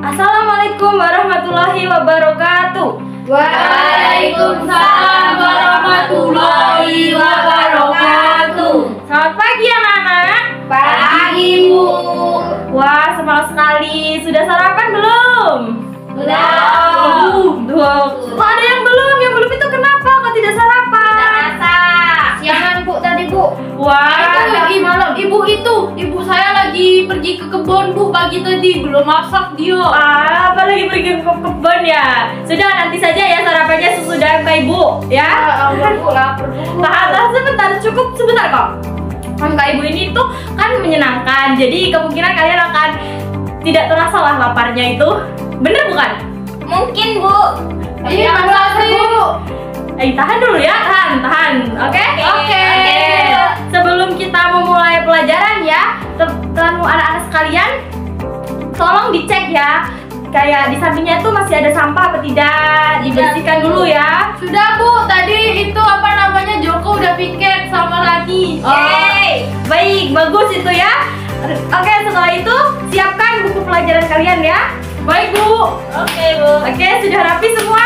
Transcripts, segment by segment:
Assalamualaikum warahmatullahi wabarakatuh. Waalaikumsalam warahmatullahi wabarakatuh. Selamat pagi anak-anak. Pagi, Bu. Wah, semangat sekali. Sudah sarapan belum? Belum. Kok ada yang belum? Yang belum itu kenapa? Kok tidak sarapan? Siangan, Bu, tadi, Bu. Wah, Lagi malam. Ibu saya lagi pergi ke kebun, Bu, pagi tadi. Belum masak dia. apa lagi pergi ke kebun ya? Sudah, nanti saja ya sarapannya sesudah Mbak Ibu ya. Allah, Bu, lapar dulu. Tahan sebentar, cukup sebentar kok. Mbak Ibu ini tuh kan menyenangkan. Jadi kemungkinan kalian akan tidak terasa lah laparnya itu. Bener bukan? Mungkin, Bu. Iya, masa sih, Bu? Tahan dulu ya, tahan. Oke? Oke. Sebelum kita memulai pelajaran ya, anak-anak sekalian, tolong dicek ya. Kayak di sampingnya itu masih ada sampah apa tidak, dibersihkan dulu ya. Sudah, Bu. Tadi itu apa namanya, Joko udah piket sama Rani. Baik, bagus itu ya. Oke, setelah itu siapkan buku pelajaran kalian ya. Baik, Bu. Oke, Bu. Oke, sudah rapi semua?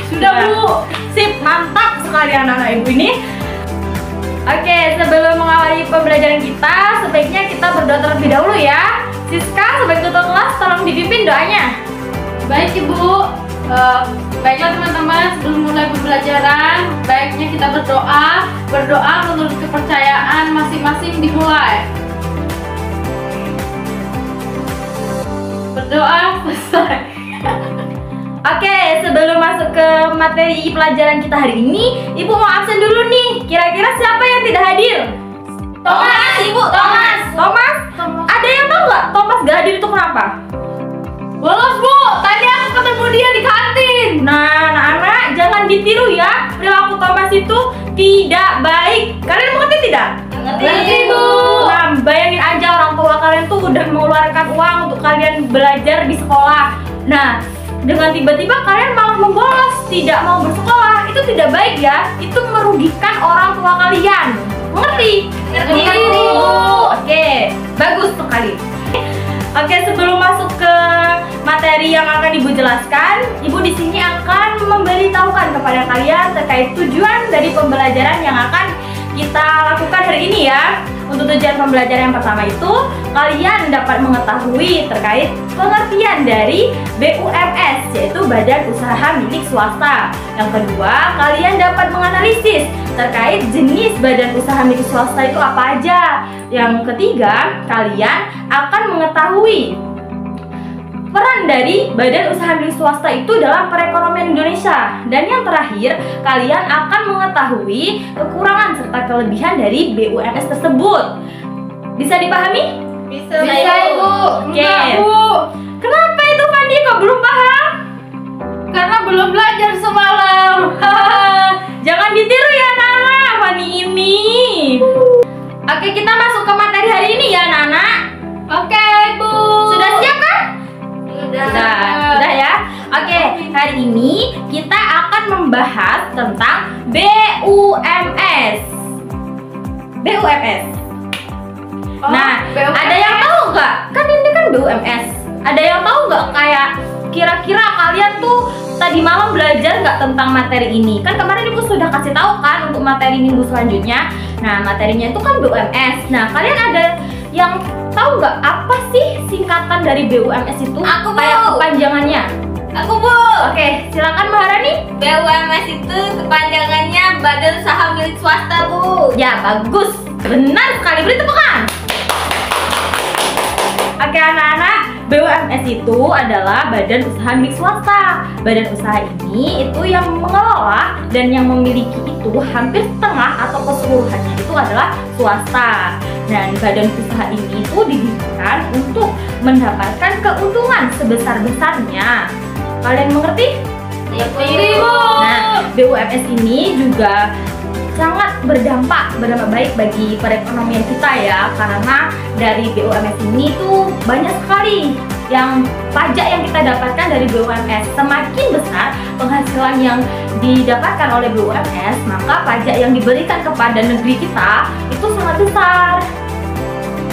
Sudah, Bu. Sip, mantap sekali anak-anak Ibu ini. Oke, sebelum mengawali pembelajaran kita, sebaiknya kita berdoa terlebih dahulu ya. Siska sebagai ketua kelas, tolong dipimpin doanya. Baik, Ibu. Baiklah teman-teman, sebelum mulai pembelajaran, baiknya kita berdoa menurut kepercayaan masing-masing dimulai. Berdoa selesai. Oke, sebelum masuk ke materi pelajaran kita hari ini, Ibu mau absen dulu nih. Kira-kira siapa yang tidak hadir? Thomas, Ibu, Thomas. Thomas? Ada yang tahu nggak Thomas gak hadir itu kenapa? Bolos, Bu. Tadi aku ketemu dia di kantin. Nah, anak-anak jangan ditiru ya. Perilaku Thomas itu tidak baik. Kalian mengerti tidak? Mengerti, Bu. Nah, bayangin aja orang tua kalian tuh udah mengeluarkan uang untuk kalian belajar di sekolah. Nah, dengan tiba-tiba kalian malah membolos, tidak mau bersekolah. Itu tidak baik ya. Itu merugikan orang tua kalian. Mengerti? Mengerti, Bu. Oke, bagus sekali. Oke, sebelum masuk ke materi yang akan Ibu jelaskan, Ibu di sini akan memberitahukan kepada kalian terkait tujuan dari pembelajaran yang akan kita lakukan hari ini ya. Untuk tujuan pembelajaran yang pertama itu, kalian dapat mengetahui terkait pengertian dari BUMS, yaitu Badan Usaha Milik Swasta. Yang kedua, kalian dapat menganalisis terkait jenis badan usaha milik swasta itu apa aja. Yang ketiga, kalian akan mengetahui peran dari badan usaha milik swasta itu dalam perekonomian Indonesia. Dan yang terakhir, kalian akan mengetahui kekurangan serta kelebihan dari BUMS tersebut. Bisa dipahami? Bisa, Ibu. Oke. Enggak, Bu. Kenapa itu Fandi kok belum paham? Karena belum belajar semalam. Jangan ditiru ya anak-anak, Fandi ini. Oke, kita masuk ke materi hari ini ya anak-anak. Oke, Bu. Sudah siap kan? Sudah ya. Oke, hari ini kita akan membahas tentang BUMS. BUMS. Nah, BUMS. ada yang tahu nggak? Kan ini kan BUMS. Ada yang tahu nggak kayak kira-kira kalian tuh tadi malam belajar nggak tentang materi ini? Kan kemarin Ibu sudah kasih tahu kan untuk materi minggu selanjutnya. Nah, materinya itu kan BUMS. Nah, kalian ada yang tahu nggak apa sih singkatan dari BUMS itu? Aku, Bu. Kayak kepanjangannya. Aku, Bu. Oke, silakan Maharani. BUMS itu kepanjangannya Badan Usaha Milik Swasta, Bu. Ya, bagus. Benar sekali. Beri tepukan. Oke anak-anak, BUMS itu adalah badan usaha milik swasta. Badan usaha ini itu yang mengelola dan yang memiliki itu hampir setengah atau keseluruhannya itu adalah swasta. Dan badan usaha ini itu didirikan untuk mendapatkan keuntungan sebesar-besarnya. Kalian mengerti? Mengerti, Bu. Nah, BUMS ini juga sangat berdampak baik bagi perekonomian kita ya, karena dari BUMS ini tuh banyak sekali yang pajak yang kita dapatkan dari BUMS. Semakin besar penghasilan yang didapatkan oleh BUMS, maka pajak yang diberikan kepada negeri kita itu sangat besar.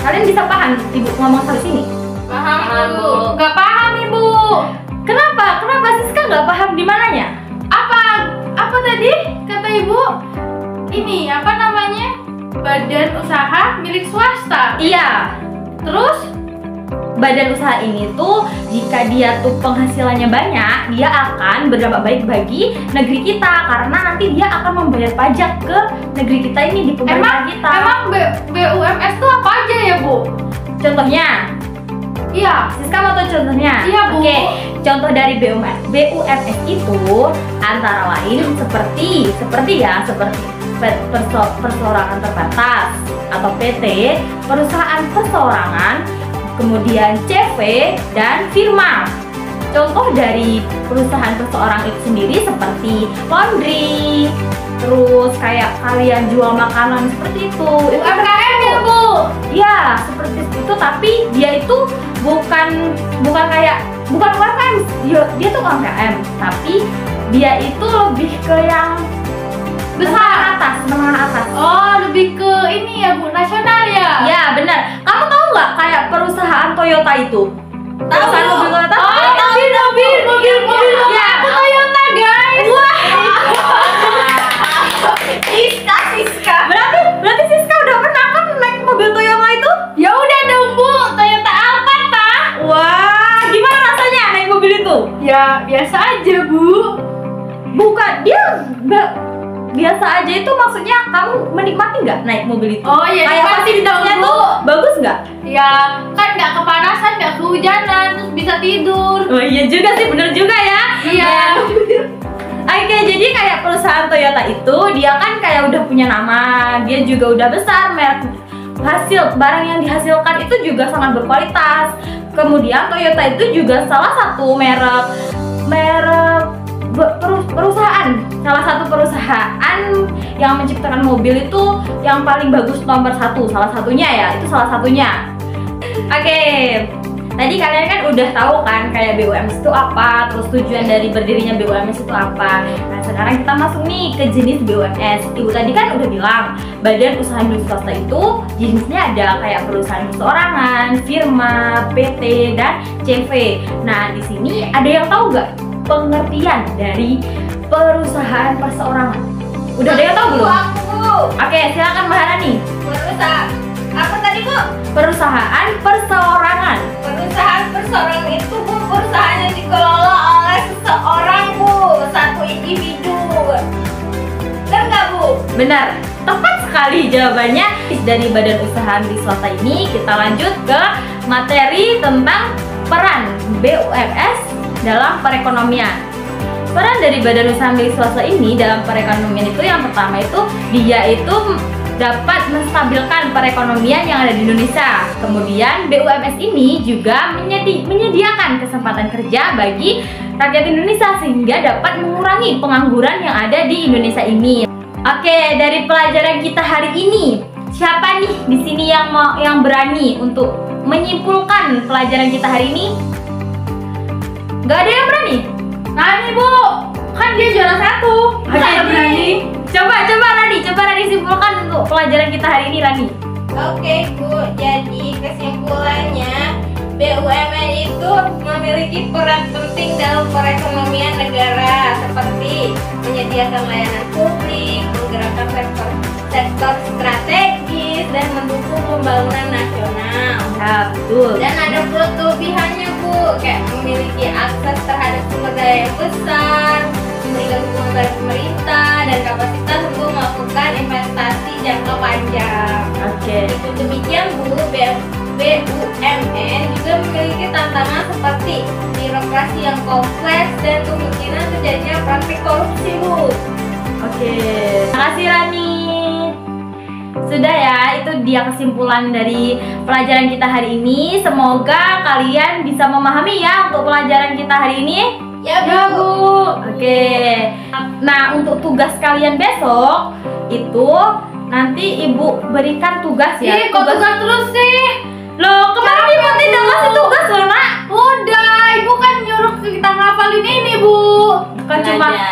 Kalian bisa paham Ibu ngomong sampai sini? Paham, Bu. Gak paham, Ibu. di mananya? Apa tadi kata ibu? Ini apa namanya? Badan usaha milik swasta. Iya. Terus Badan usaha ini tuh jika dia tuh penghasilannya banyak, dia akan berdampak baik bagi negeri kita karena nanti dia akan membayar pajak ke negeri kita ini di pemerintah kita. Emang BUMS tuh apa aja ya, Bu? Contohnya, Iya. Siska mau tahu contohnya? Iya, Bu. Oke, contoh dari BUMS itu antara lain seperti perseorangan terbatas atau PT, perusahaan perseorangan, kemudian CV dan firma. Contoh dari perusahaan perseorangan itu sendiri seperti laundry, terus kayak kalian jual makanan seperti itu. UMKM ya, Bu? Iya, seperti itu, tapi dia itu bukan UMKM, dia tuh UMKM, tapi dia itu lebih ke yang Besar. menengah atas. Oh, lebih ke ini ya, Bu, nasional ya? Ya, benar. Kamu tahu nggak kayak perusahaan Toyota itu? Perusahaan mobil Toyota? Mobil. Ya, Aku Toyota, guys. Wah. Siska. Berarti Siska udah pernah kan naik mobil Toyota itu? Ya udah dong, Bu. Toyota Alphard, Pak. Wah, gimana rasanya naik mobil itu? Ya, biasa aja, Bu. Bukan, biasa aja itu maksudnya kamu menikmati nggak naik mobil itu? Oh, iya, kayak nikmati fasilitasnya dong, Bu. tuh bagus nggak? Ya, kan nggak kepanasan, nggak kehujanan, terus bisa tidur. Oh iya juga sih, bener juga ya. Iya. Oke, jadi kayak perusahaan Toyota itu dia kan kayak udah punya nama, dia juga udah besar, merek hasil barang yang dihasilkan itu juga sangat berkualitas. Kemudian Toyota itu juga salah satu salah satu perusahaan yang menciptakan mobil itu yang paling bagus nomor satu, salah satunya ya, itu salah satunya. Oke, tadi kalian kan udah tahu kan kayak BUMS itu apa, terus tujuan dari berdirinya BUMS itu apa. Nah sekarang kita masuk nih ke jenis BUMS. Ibu tadi kan udah bilang badan usaha milik swasta itu jenisnya ada kayak perusahaan perseorangan, firma, PT, dan CV. Nah di sini ada yang tahu nggak pengertian dari perusahaan perseorangan? Udah ada yang tahu belum? Aku. Oke, silakan Mbak Harani. Perusahaan apa tadi, Bu? Perusahaan perseorangan. Perusahaan perseorangan itu, Bu, perusahaan yang dikelola oleh seseorang, Bu, satu individu. Benar nggak, Bu? Benar, tepat sekali jawabannya. Dari badan usaha milik swasta ini kita lanjut ke materi tentang peran BUMS dalam perekonomian. Peran dari badan usaha milik swasta ini dalam perekonomian itu yang pertama itu dia itu dapat menstabilkan perekonomian yang ada di Indonesia. Kemudian BUMS ini juga menyediakan kesempatan kerja bagi rakyat Indonesia sehingga dapat mengurangi pengangguran yang ada di Indonesia ini. Oke, dari pelajaran kita hari ini, siapa nih di sini yang berani untuk menyimpulkan pelajaran kita hari ini? Gak ada yang berani? Nani, Bu, kan dia juara 1. Oke, berani. Coba Rani simpulkan untuk pelajaran kita hari ini, Rani. Oke, Bu, jadi kesimpulannya BUMN itu memiliki peran penting dalam perekonomian negara seperti menyediakan layanan publik, menggerakkan sektor strategis, dan mendukung pembangunan nasional. Ya, betul. Dan ada pula kelebihannya, Bu, kayak memiliki akses terhadap sumber daya yang besar, memberikan dukungan dari pemerintah, dan kapasitas untuk melakukan investasi jangka panjang. Oke. Itu demikian, Bu, BUMN juga memiliki tantangan seperti birokrasi yang kompleks dan kemungkinan terjadinya praktik korupsi, Bu. Oke. Terima kasih Rani. Sudah ya, itu dia kesimpulan dari pelajaran kita hari ini. Semoga kalian bisa memahami ya untuk pelajaran kita hari ini. Ya, Ya, Bu. Bu. Oke. Nah, untuk tugas kalian besok itu nanti Ibu berikan tugas ya. Ih, kok tugas terus sih? Loh, kemarin Ibu tidak ngasih tugas loh, Nak. Udah, Ibu kan nyuruh kita ngafalin ini, Bu. Kan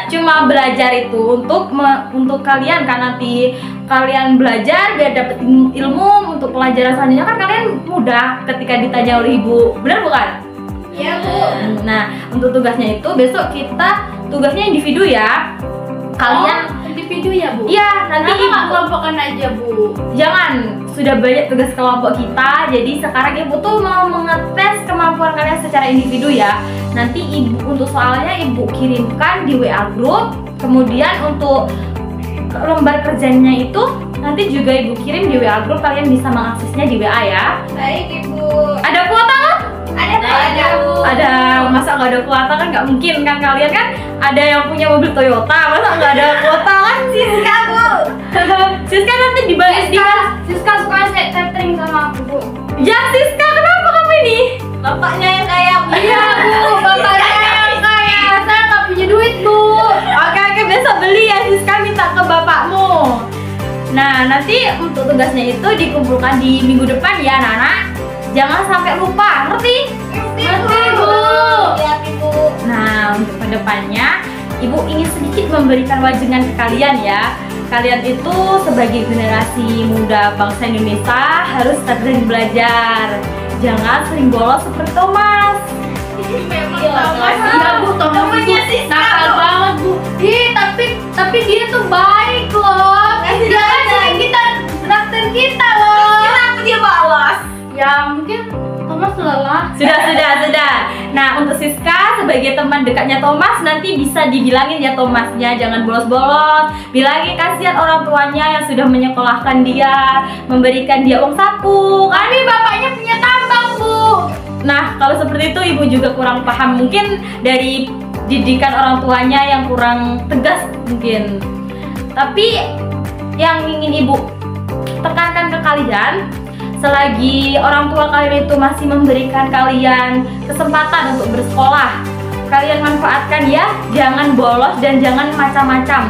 cuma belajar itu untuk kalian kan, nanti kalian belajar biar dapat ilmu untuk pelajaran selanjutnya kan kalian mudah ketika ditanya oleh Ibu. Benar bukan? Ya, Bu. Nah, untuk tugasnya itu besok kita tugasnya individu ya. Kalian individu ya Bu? iya, nanti Kenapa nggak ibu kelompokkan aja Bu? jangan, sudah banyak tugas kelompok kita. Jadi sekarang ibu tuh mau mengetes kemampuan kalian secara individu ya. Nanti ibu untuk soalnya ibu kirimkan di WA group. Kemudian untuk lembar kerjanya itu nanti juga ibu kirim di WA group, kalian bisa mengaksesnya di WA ya. Baik Ibu. Ada kuota nggak? Ada Bu. Ada, masa nggak ada kuota kan nggak mungkin kan, kalian kan ada yang punya mobil Toyota, masa nggak ada kuota kan? Siska Bu. Siska nanti dibahas di Siska suka catering sama aku Bu. ya. Siska, kenapa kamu ini? Bapaknya yang kayak Iya Bu, bapaknya yang kaya, saya nggak punya duit Bu. Oke, besok beli ya Siska, minta ke bapakmu. Nah, nanti untuk tugasnya itu dikumpulkan di minggu depan ya anak-anak. Jangan sampai lupa, ngerti? Ngerti Bu. Lihat Ibu. Nah, untuk kedepannya ibu ingin sedikit memberikan wajangan ke kalian ya. Kalian itu sebagai generasi muda bangsa Indonesia harus rajin belajar. Jangan sering bolos seperti Thomas. Memang Iya, Thomas, Thomas. iya Bu, Thomas Temennya itu Siska, nakal Bu. banget Bu. Ih, tapi dia tuh baik loh. Kasih Dia kan jajan. sering kita traktir kita loh. Kenapa dia bolos? Ya mungkin Thomas lelah. Sudah. Nah, untuk Siska sebagai teman dekatnya Thomas nanti bisa dibilangin ya Thomasnya, jangan bolos-bolos. Bilangin kasihan orang tuanya yang sudah menyekolahkan dia, memberikan dia uang saku kan. Tapi bapaknya punya tambang Bu. Nah, kalau seperti itu ibu juga kurang paham, mungkin dari didikan orang tuanya yang kurang tegas mungkin. Tapi yang ingin ibu tekankan ke kalian, selagi orang tua kalian itu masih memberikan kalian kesempatan untuk bersekolah, kalian manfaatkan ya, jangan bolos dan jangan macam-macam.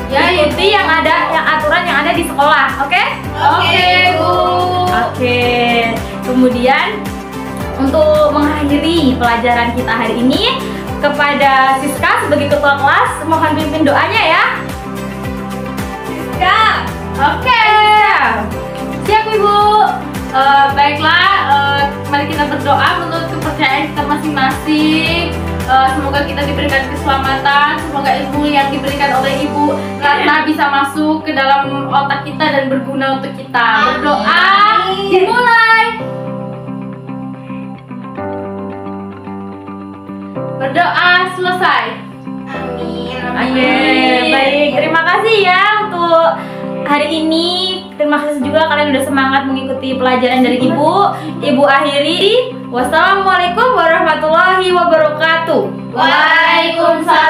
Ya, Ikuti yang ada, yang aturan yang ada di sekolah, oke? Oke Bu. Oke. Kemudian untuk mengakhiri pelajaran kita hari ini, kepada Siska sebagai ketua kelas mohon pimpin doanya ya. Siska. Oke. Siap Ibu. Baiklah, mari kita berdoa menurut kepercayaan kita masing-masing. Semoga kita diberikan keselamatan, semoga ilmu yang diberikan oleh Ibu Ratna bisa masuk ke dalam otak kita dan berguna untuk kita. Berdoa, dimulai. Berdoa selesai. Amin. Oke, baik. Terima kasih ya untuk hari ini. Terima kasih juga kalian udah semangat mengikuti pelajaran dari Ibu. Ibu akhiri. Wassalamualaikum warahmatullahi wabarakatuh. Waalaikumsalam.